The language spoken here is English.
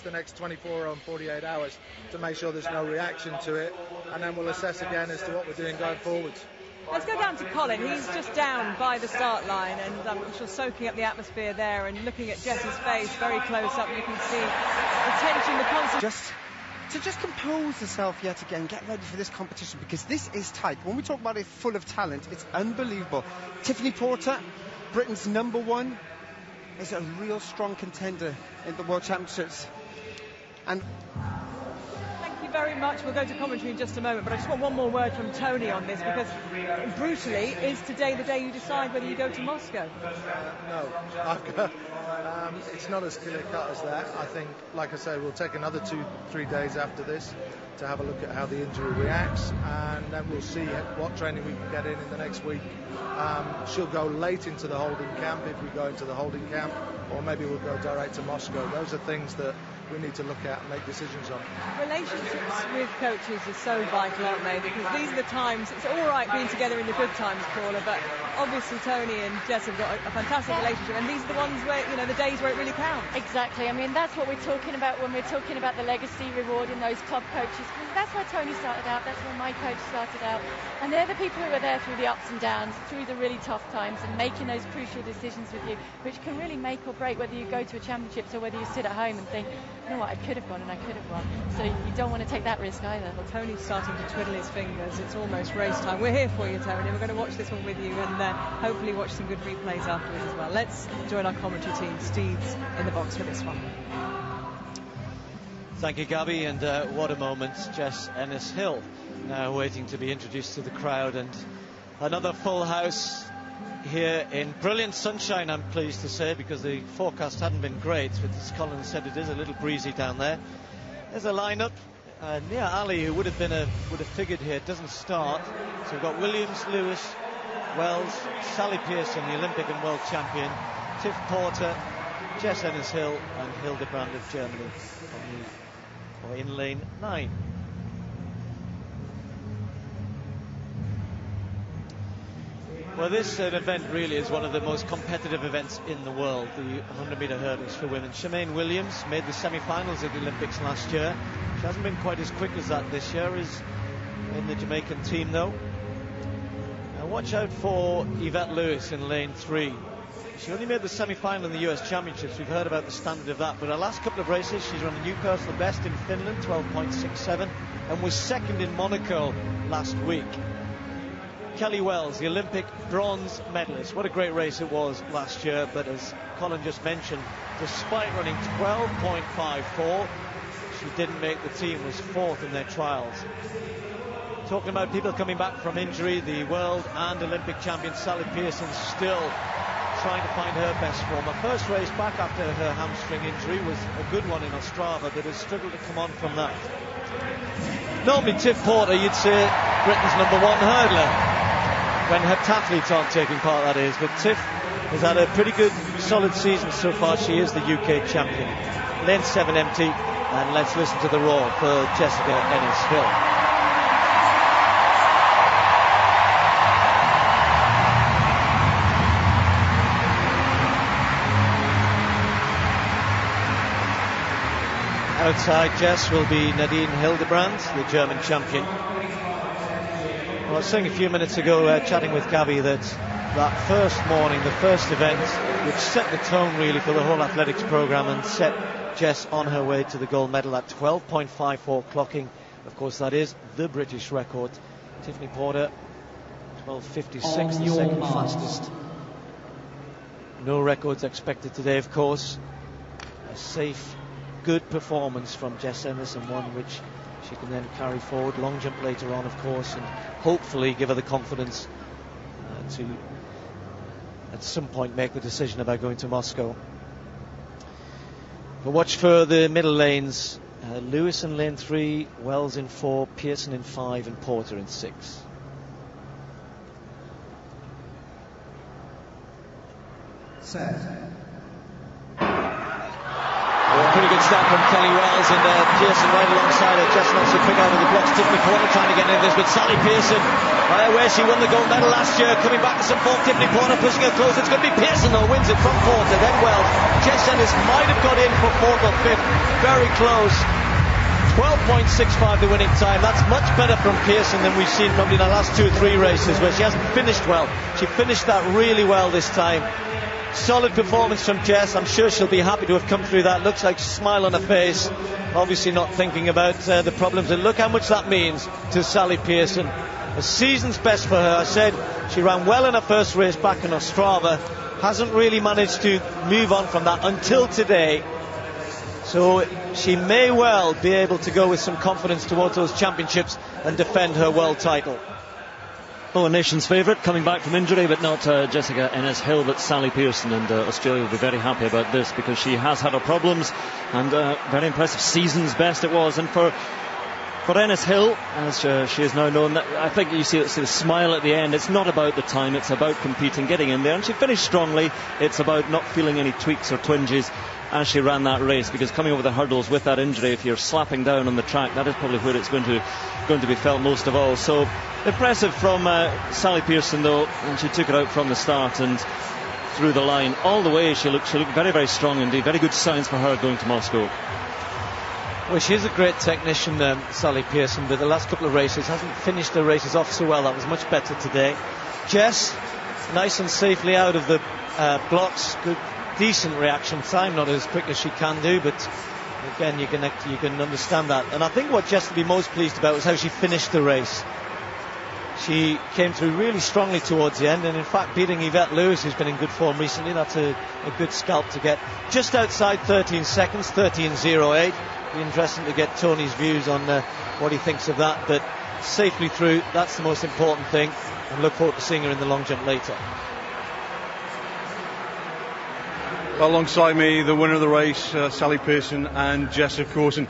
the next 24 or 48 hours to make sure there's no reaction to it, and then we'll assess again as to what we're doing going forwards. Let's go down to Colin. He's just down by the start line, and I'm sure soaking up the atmosphere there and looking at Jess's face very close up. You can see the tension, the concentration. Just compose yourself yet again, get ready for this competition, because this is tight. When we talk about it full of talent, it's unbelievable. Tiffany Porter, Britain's #1, is a real strong contender in the World Championships. And thank you very much. We'll go to commentary in just a moment, but I just want one more word from Tony on this, because brutally, is today the day you decide whether you go to Moscow? No, it's not as clear cut as that. I think, like I say, we'll take another 2-3 days after this to have a look at how the injury reacts, and then we'll see what training we can get in the next week. She'll go late into the holding camp if we go into the holding camp, or maybe we'll go direct to Moscow. Those are things that we need to look at and make decisions on. Relationships with coaches are so vital, aren't they? Because these are the times, it's all right being together in the good times, Paula, but obviously Tony and Jess have got a fantastic relationship, and these are the ones where, the days where it really counts. Exactly. I mean, that's what we're talking about when we're talking about the legacy, rewarding those club coaches. That's where Tony started out, that's where my coach started out, and they're the people who are there through the ups and downs, through the really tough times, and making those crucial decisions with you, which can really make or break whether you go to a championships or whether you sit at home and think, you know what, I could have gone and I could have won. So you don't want to take that risk either. Well, Tony's starting to twiddle his fingers. It's almost race time. We're here for you, Tony. We're going to watch this one with you, and hopefully watch some good replays afterwards as well. Let's join our commentary team. Steve's in the box for this one. Thank you, Gabby, and what a moment. Jess Ennis-Hill now waiting to be introduced to the crowd, and another full house here in brilliant sunshine, I'm pleased to say, because the forecast hadn't been great, but as Colin said, it is a little breezy down there. There's a lineup. Nia Ali, who would have figured here, doesn't start. So we've got Williams, Lewis, Wells, Sally Pearson, the Olympic and world champion, Tiff Porter, Jess Ennis-Hill, and Hildebrand of Germany in lane 9. Well, this event really is one of the most competitive events in the world, the 100-metre hurdles for women. Shemaine Williams made the semi-finals at the Olympics last year. She hasn't been quite as quick as that this year, is in the Jamaican team though. Now watch out for Yvette Lewis in lane 3. She only made the semi-final in the US Championships. We've heard about the standard of that, but her last couple of races she's run a new personal best in Finland, 12.67, and was second in Monaco last week. Kelly Wells, the Olympic bronze medalist. What a great race it was last year, but as Colin just mentioned, despite running 12.54, she didn't make the team, was 4th in their trials. Talking about people coming back from injury, the world and Olympic champion Sally Pearson still trying to find her best form. Her first race back after her hamstring injury was a good one in Ostrava, but has struggled to come on from that. Normally Tiff Porter, you'd say Britain's #1 hurdler, when heptathletes aren't taking part, that is, but Tiff has had a pretty good solid season so far. She is the UK champion. Lane 7 empty, and let's listen to the roar for Jessica Ennis-Hill. Outside Jess will be Nadine Hildebrand, the German champion. Well, I was saying a few minutes ago, chatting with Gabby, that first morning, the first event, which set the tone really for the whole athletics programme and set Jess on her way to the gold medal at 12.54 clocking. Of course, that is the British record. Tiffany Porter, 12.56, the second fastest. No records expected today, of course. A safe, good performance from Jess Ennis, and one which she can then carry forward. Long jump later on, of course, and hopefully give her the confidence to at some point make the decision about going to Moscow. But watch for the middle lanes. Lewis in lane 3, Wells in 4, Pearson in 5, and Porter in 6. Set. pretty good start from Kelly Wells, and Pearson right alongside her. Jess not so quick out of the blocks. Tiffany Porter trying to get into this, but Sally Pearson, where she won the gold medal last year, coming back to some form. Tiffany Porter pushing her close. It's going to be Pearson though, wins it from Porter, then Wells. Jess Ennis might have got in for fourth or fifth, very close. 12.65 the winning time. That's much better from Pearson than we've seen probably in the last 2 or 3 races, where she hasn't finished well. She finished that really well this time. Solid performance from Jess. I'm sure she'll be happy to have come through that. Looks like a smile on her face. Obviously not thinking about the problems. And look how much that means to Sally Pearson. A season's best for her. I said she ran well in her first race back in Ostrava. Hasn't really managed to move on from that until today. So she may well be able to go with some confidence towards those championships and defend her world title. Oh, a nation's favourite coming back from injury, but not Jessica Ennis-Hill, but Sally Pearson, and Australia will be very happy about this because she has had her problems, and very impressive, season's best it was. And for Ennis-Hill, as she is now known, I think you see the smile at the end. It's not about the time, it's about competing, getting in there, and she finished strongly. It's about not feeling any tweaks or twinges as she ran that race, because coming over the hurdles with that injury, if you're slapping down on the track, that is probably where it's going to be felt most of all. So impressive from Sally Pearson though, and she took it out from the start and through the line all the way. She looked very, very strong indeed. Very good signs for her going to Moscow. Well, she's a great technician, Sally Pearson, but the last couple of races hasn't finished her races off so well. That was much better today. Jess, nice and safely out of the blocks. Good, decent reaction time, not as quick as she can do, but again you can understand that. And I think what Jess will be most pleased about was how she finished the race. She came through really strongly towards the end, and in fact beating Yvette Lewis, who's been in good form recently. That's a good scalp to get. Just outside 13 seconds, 13.08. Be interesting to get Tony's views on what he thinks of that, but safely through, that's the most important thing, and look forward to seeing her in the long jump later. Alongside me, the winner of the race, Sally Pearson, and Jess, of course. And